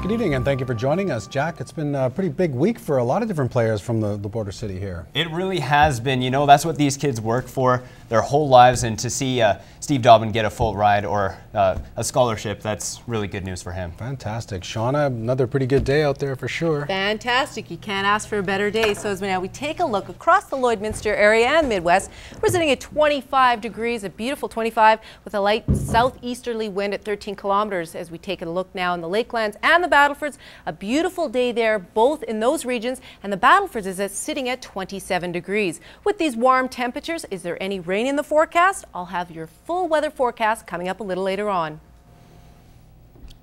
Good evening and thank you for joining us, Jack. It's been a pretty big week for a lot of different players from the border city here. It really has been. You know, that's what these kids work for their whole lives, and to see Steve Dobbin get a full ride or a scholarship, that's really good news for him. Fantastic. Shauna, another pretty good day out there for sure. Fantastic. You can't ask for a better day. So as now we take a look across the Lloydminster area and Midwest, we're sitting at 25 degrees, a beautiful 25 with a light southeasterly wind at 13 kilometers. As we take a look now in the Lakelands and the Battlefords, a beautiful day there both in those regions, and the Battlefords is sitting at 27 degrees. With these warm temperatures, is there any rain in the forecast? I'll have your full weather forecast coming up a little later on.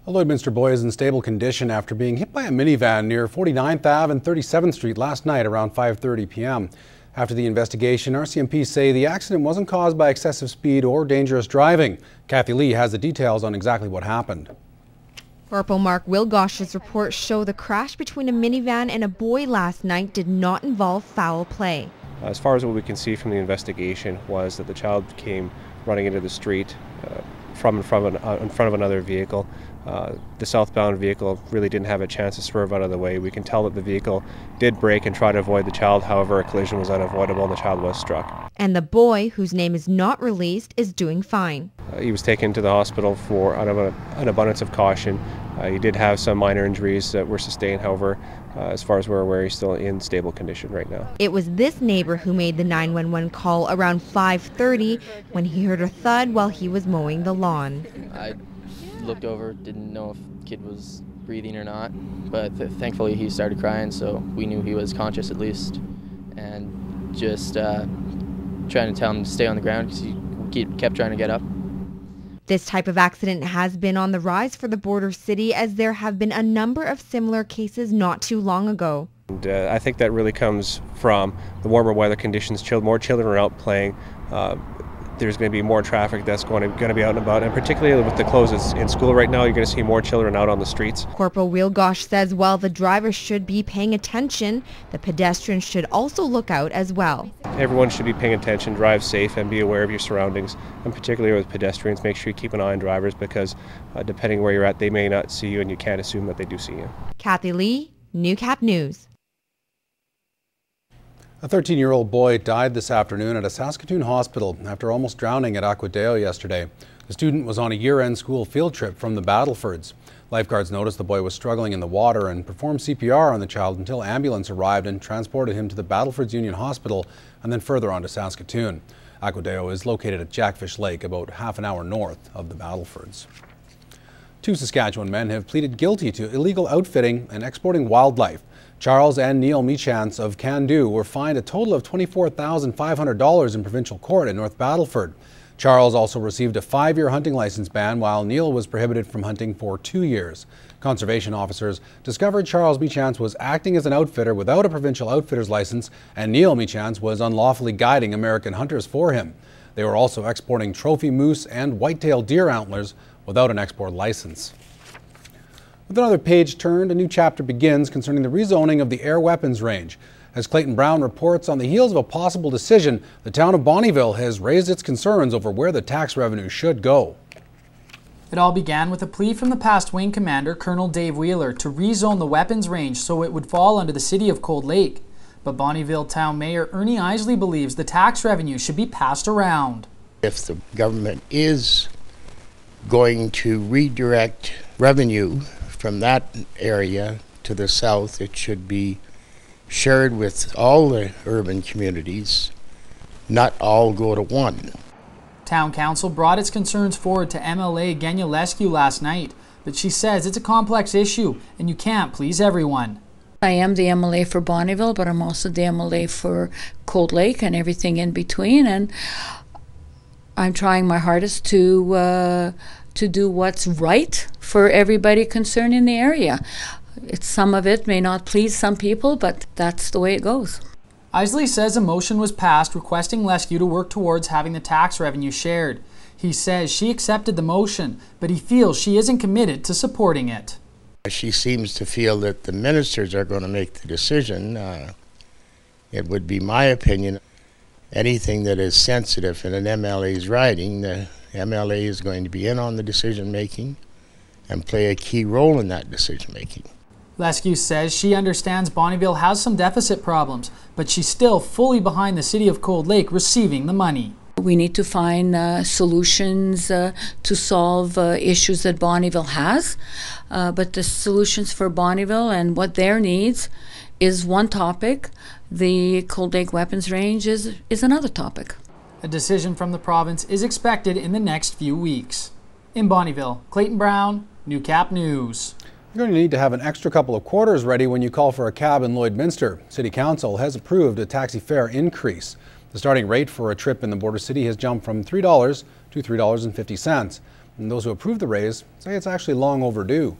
A Lloydminster boy is in stable condition after being hit by a minivan near 49th Ave and 37th Street last night around 5:30 p.m. After the investigation, RCMP say the accident wasn't caused by excessive speed or dangerous driving. Kathy Lee has the details on exactly what happened. Corporal Mark Wilgosh's reports show the crash between a minivan and a boy last night did not involve foul play. As far as what we can see from the investigation was that the child came running into the street from in front of another vehicle. The southbound vehicle really didn't have a chance to swerve out of the way. We can tell that the vehicle did brake and try to avoid the child. However, a collision was unavoidable and the child was struck. And the boy, whose name is not released, is doing fine. He was taken to the hospital for an abundance of caution. He did have some minor injuries that were sustained. However, as far as we're aware, he's still in stable condition right now. It was this neighbor who made the 911 call around 5:30 when he heard a thud while he was mowing the lawn. I looked over, didn't know if the kid was breathing or not, but thankfully he started crying, so we knew he was conscious at least, and just trying to tell him to stay on the ground because he kept trying to get up. This type of accident has been on the rise for the border city, as there have been a number of similar cases not too long ago. And, I think that really comes from the warmer weather conditions. More children are out playing. There's going to be more traffic that's going to be out and about, and particularly with the closes in school right now, you're going to see more children out on the streets. Corporal Wilgosh says while the drivers should be paying attention, the pedestrians should also look out as well. Everyone should be paying attention, drive safe, and be aware of your surroundings, and particularly with pedestrians, make sure you keep an eye on drivers because depending where you're at, they may not see you, and you can't assume that they do see you. Kathy Lee, Newcap News. A 13-year-old boy died this afternoon at a Saskatoon hospital after almost drowning at Aquadeo yesterday. The student was on a year-end school field trip from the Battlefords. Lifeguards noticed the boy was struggling in the water and performed CPR on the child until ambulance arrived and transported him to the Battlefords Union Hospital and then further on to Saskatoon. Aquadeo is located at Jackfish Lake, about half an hour north of the Battlefords. Two Saskatchewan men have pleaded guilty to illegal outfitting and exporting wildlife. Charles and Neil Mechance of Can-Do were fined a total of $24,500 in provincial court in North Battleford. Charles also received a 5-year hunting license ban, while Neil was prohibited from hunting for 2 years. Conservation officers discovered Charles Mechance was acting as an outfitter without a provincial outfitter's license, and Neil Mechance was unlawfully guiding American hunters for him. They were also exporting trophy moose and white-tailed deer antlers without an export license. With another page turned, a new chapter begins concerning the rezoning of the air weapons range. As Clayton Brown reports, on the heels of a possible decision, the town of Bonnyville has raised its concerns over where the tax revenue should go. It all began with a plea from the past wing commander, Colonel Dave Wheeler, to rezone the weapons range so it would fall under the city of Cold Lake. But Bonnyville Town Mayor Ernie Isley believes the tax revenue should be passed around. If the government is going to redirect revenue from that area to the south, it should be shared with all the urban communities, not all go to one. Town Council brought its concerns forward to MLA Genialescu last night, but she says it's a complex issue and you can't please everyone. I am the MLA for Bonnyville, but I'm also the MLA for Cold Lake and everything in between, and I'm trying my hardest to do what's right for everybody concerned in the area. Some of it may not please some people, but that's the way it goes. Isley says a motion was passed requesting Lescu to work towards having the tax revenue shared. He says she accepted the motion, but he feels she isn't committed to supporting it. She seems to feel that the ministers are going to make the decision. It would be my opinion, anything that is sensitive in an MLA's riding, the MLA is going to be in on the decision making, and play a key role in that decision making. Lescu says she understands Bonnyville has some deficit problems, but she's still fully behind the City of Cold Lake receiving the money. We need to find solutions to solve issues that Bonnyville has, but the solutions for Bonnyville and what their needs is one topic. The Cold Lake Weapons Range is another topic. A decision from the province is expected in the next few weeks. In Bonnyville, Clayton Brown, Newcap News. You're going to need to have an extra couple of quarters ready when you call for a cab in Lloydminster. City Council has approved a taxi fare increase. The starting rate for a trip in the border city has jumped from $3 to $3.50. And those who approve the raise say it's actually long overdue.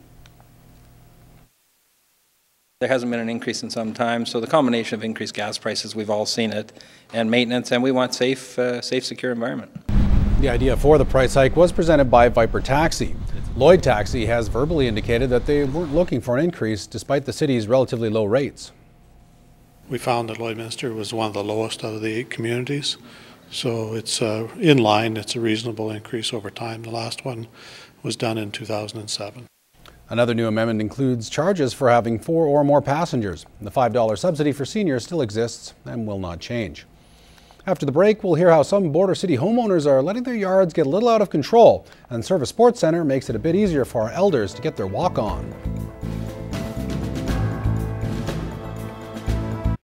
There hasn't been an increase in some time, so the combination of increased gas prices, we've all seen it, and maintenance, and we want safe, secure environment. The idea for the price hike was presented by Viper Taxi. Lloyd Taxi has verbally indicated that they weren't looking for an increase despite the city's relatively low rates. We found that Lloydminster was one of the lowest out of the 8 communities, so it's in line. It's a reasonable increase over time. The last one was done in 2007. Another new amendment includes charges for having 4 or more passengers. The $5 subsidy for seniors still exists and will not change. After the break, we'll hear how some border city homeowners are letting their yards get a little out of control, and Service Sports Centre makes it a bit easier for our elders to get their walk on.